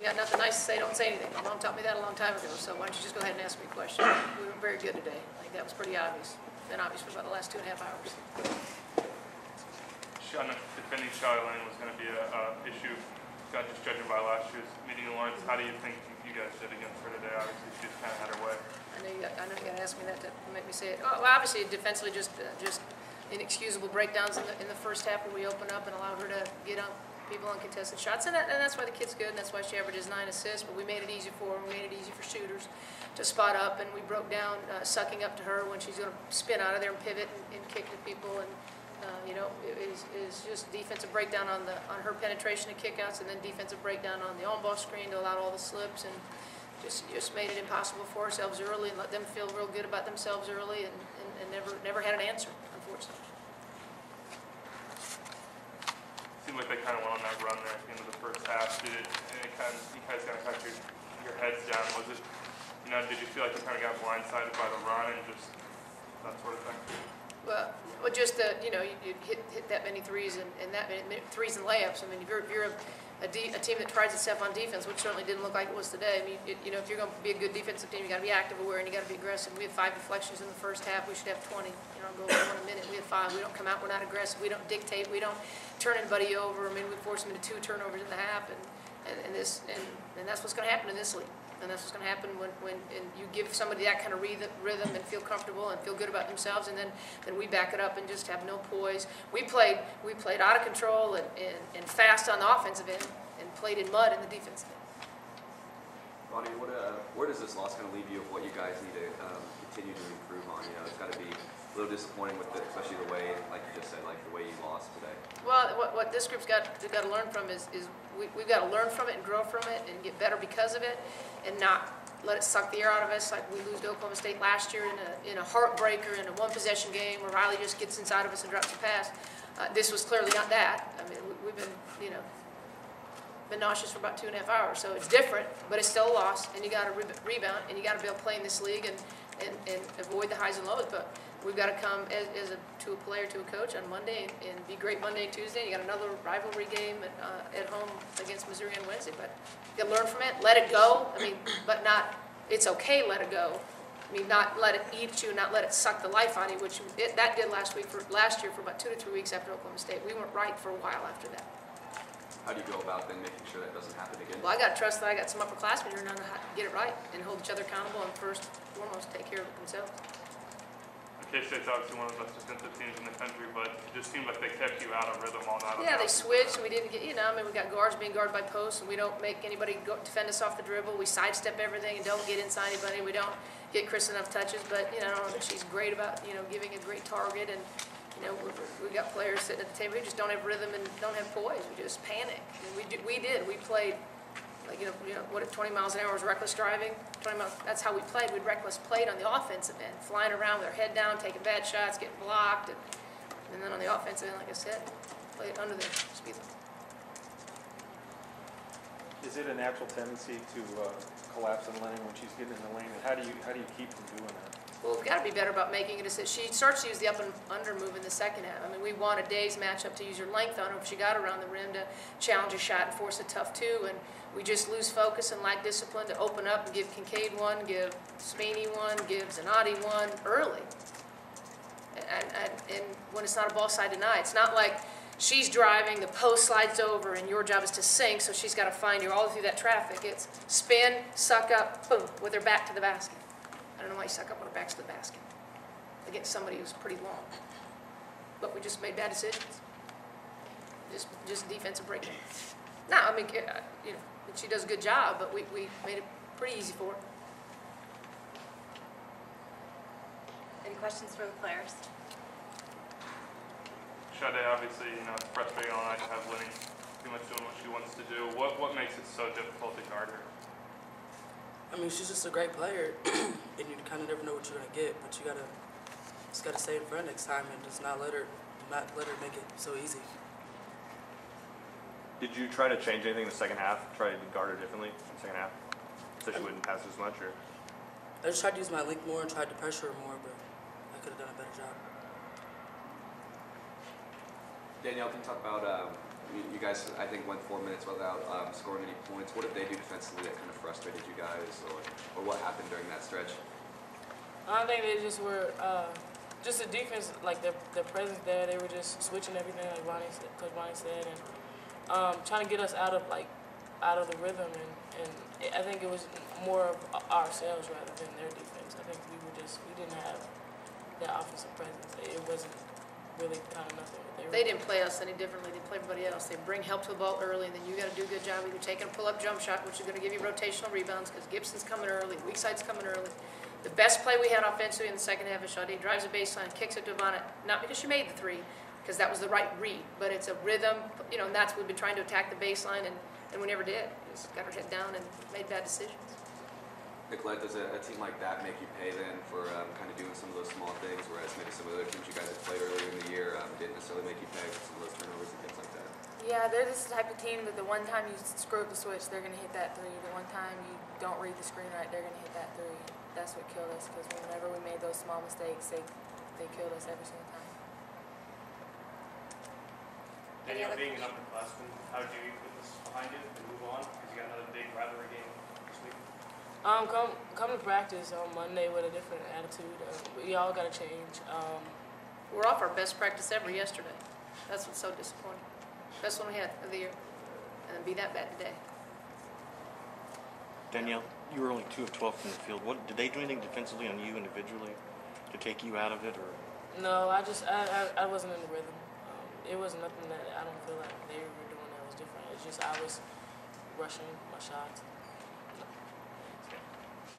You got nothing nice to say, don't say anything. My mom taught me that a long time ago, so why don't you just go ahead and ask me a question. We were very good today. I think that was pretty obvious. Been obvious for about the last 2.5 hours. Defending Charlie Lane was going to be an issue, just judging by last year's meeting in Lawrence. How do you think you guys did against her today? Obviously, she just kind of had her way. I know you got to ask me that to make me say it. Oh, well, obviously, defensively, just inexcusable breakdowns in the first half where we opened up and allowed her to get on people on contested shots, and that's why the kid's good, and that's why she averages 9 assists. But we made it easy for her. We made it easy for shooters to spot up, and we broke down sucking up to her when she's going to spin out of there and pivot and kick to people. And you know, it is just defensive breakdown on her penetration and kickouts, and then defensive breakdown on the on-ball screen to allow all the slips, and just made it impossible for ourselves early and let them feel real good about themselves early, and never had an answer, unfortunately. Seemed like they kind of went on that run there at the end of the first half. Did it? And you guys kind of got your heads down. Was it? You know, did you feel like you kind of got blindsided by the run and just that sort of thing? Well, just you know, you hit that many threes and that many threes and layups. I mean, if you're a team that tries itself on defense, which certainly didn't look like it was today. I mean, you know, if you're going to be a good defensive team, you got to be active, aware, and you got to be aggressive. We had 5 deflections in the first half. We should have 20. You know, go over one a minute. We had 5. We don't come out. We're not aggressive. We don't dictate. We don't turn anybody over. I mean, we force them into 2 turnovers in the half, and that's what's going to happen in this league. And that's what's going to happen when you give somebody that kind of rhythm and feel comfortable and feel good about themselves, and then we back it up and just have no poise. We played out of control and fast on the offensive end and played in mud in the defensive end. Ronnie, where does this loss kind of leave you of what you guys need to continue to improve on? You know, it's got to be a little disappointing with especially the way, like you just said, like the way you lost today. Well, what this group's got to learn from is we've got to learn from it and grow from it and get better because of it, and not let it suck the air out of us like we lose to Oklahoma State last year in a heartbreaker in a one-possession game where Riley just gets inside of us and drops a pass. This was clearly not that. I mean, we've been, you know, been nauseous for about 2.5 hours, so it's different, but it's still a loss, and you got to rebound, and you got to be able to play in this league and avoid the highs and lows. But we've got to come to a player, to a coach on Monday and be great Monday and Tuesday. You got another rivalry game at home against Missouri on Wednesday, but you got to learn from it, let it go. I mean, but not, it's okay, let it go. I mean, not let it eat you, not let it suck the life out of you, which that did last year for about 2 to 3 weeks after Oklahoma State. We weren't right for a while after that. How do you go about then making sure that doesn't happen again? Well, I got to trust that I got some upperclassmen who know how to get it right and hold each other accountable, and first and foremost take care of it themselves. K-State's obviously one of the best defensive teams in the country, but it just seemed like they kept you out of rhythm all night. Yeah, they switched, and we didn't get, you know, I mean, we got guards being guarded by posts, and we don't make anybody defend us off the dribble. We sidestep everything and don't get inside anybody. We don't get Chris enough touches, but, you know, I don't know that she's great about, you know, giving a great target, and, you know, we got players sitting at the table who just don't have rhythm and don't have poise. We just panic. And we played, like, you know, what, at 20 miles an hour was reckless driving? 20 miles, that's how we played. We'd reckless played on the offensive end, flying around with our head down, taking bad shots, getting blocked, and then on the offensive end, like I said, played under the speed limit. Is it a natural tendency to collapse on Lennon when she's getting in the lane? And how do you keep from doing that? Well, we've got to be better about making a decision. She starts to use the up and under move in the second half. I mean, we want a day's matchup to use her length on her if she got around the rim to challenge a shot and force a tough 2. And we just lose focus and lack discipline to open up and give Kincaid one, give Spiney one, give Zanotti one early. And when it's not a ball side deny, it's not like she's driving, the post slides over, and your job is to sink, so she's got to find you all through that traffic. It's spin, suck up, boom, with her back to the basket. I don't know why you suck up when her back's to the basket against somebody who's pretty long. But we just made bad decisions. Just defensive breakdown. No, I mean, you know, she does a good job, but we made it pretty easy for her. Any questions for the players? Sade, obviously, you know, it's frustrating all night to have Lenny pretty much doing what she wants to do. What makes it so difficult to guard her? I mean, she's just a great player, and you kind of never know what you're gonna get. But you just gotta stay in front next time and just not let her make it so easy. Did you try to change anything in the second half? Try to guard her differently in the second half, so she wouldn't pass as much, or? I just tried to use my length more and tried to pressure her more, but I could have done a better job. Danielle, can you talk about you guys, I think, went 4 minutes without scoring any points. What did they do defensively that kind of frustrated you guys, or what happened during that stretch? I think they just were, just the defense, like their presence there, they were just switching everything, like Coach Bonnie said, and trying to get us out of the rhythm. And I think it was more of ourselves rather than their defense. I think we didn't have that offensive presence. It wasn't really kind of nothing. They didn't play us any differently. They play everybody else. They bring help to the ball early, and then you got to do a good job either taking a pull-up jump shot, which is going to give you rotational rebounds because Gibson's coming early, weak side's coming early. The best play we had offensively in the second half is Sade drives a baseline, kicks it to Ivana, not because she made the three, because that was the right read, but it's a rhythm, and that's we've been trying to attack the baseline, and we never did. We just got our head down and made bad decisions. Nicolette, does a team like that make you pay then for kind of doing some of those small things, whereas maybe some of the other teams you guys have played earlier in the year didn't necessarily make you pay for some of those turnovers and things like that? Yeah, they're this type of team that the one time you screw up the switch, they're going to hit that three. The one time you don't read the screen right, they're going to hit that three. That's what killed us, because whenever we made those small mistakes, they killed us every single time. Danielle, being an upperclassman, how do you put this behind you and move on? Because you got another big rivalry game this week. Come to practice on Monday with a different attitude. We all got to change. We're off our best practice ever yesterday. That's what's so disappointing. Best one we had of the year, and then be that bad today. Danielle, you were only 2 of 12 from the field. What did they do anything defensively on you individually to take you out of it, or? No, I wasn't in the rhythm. It was nothing that I don't feel like they were doing that was different. It's just I was rushing my shots.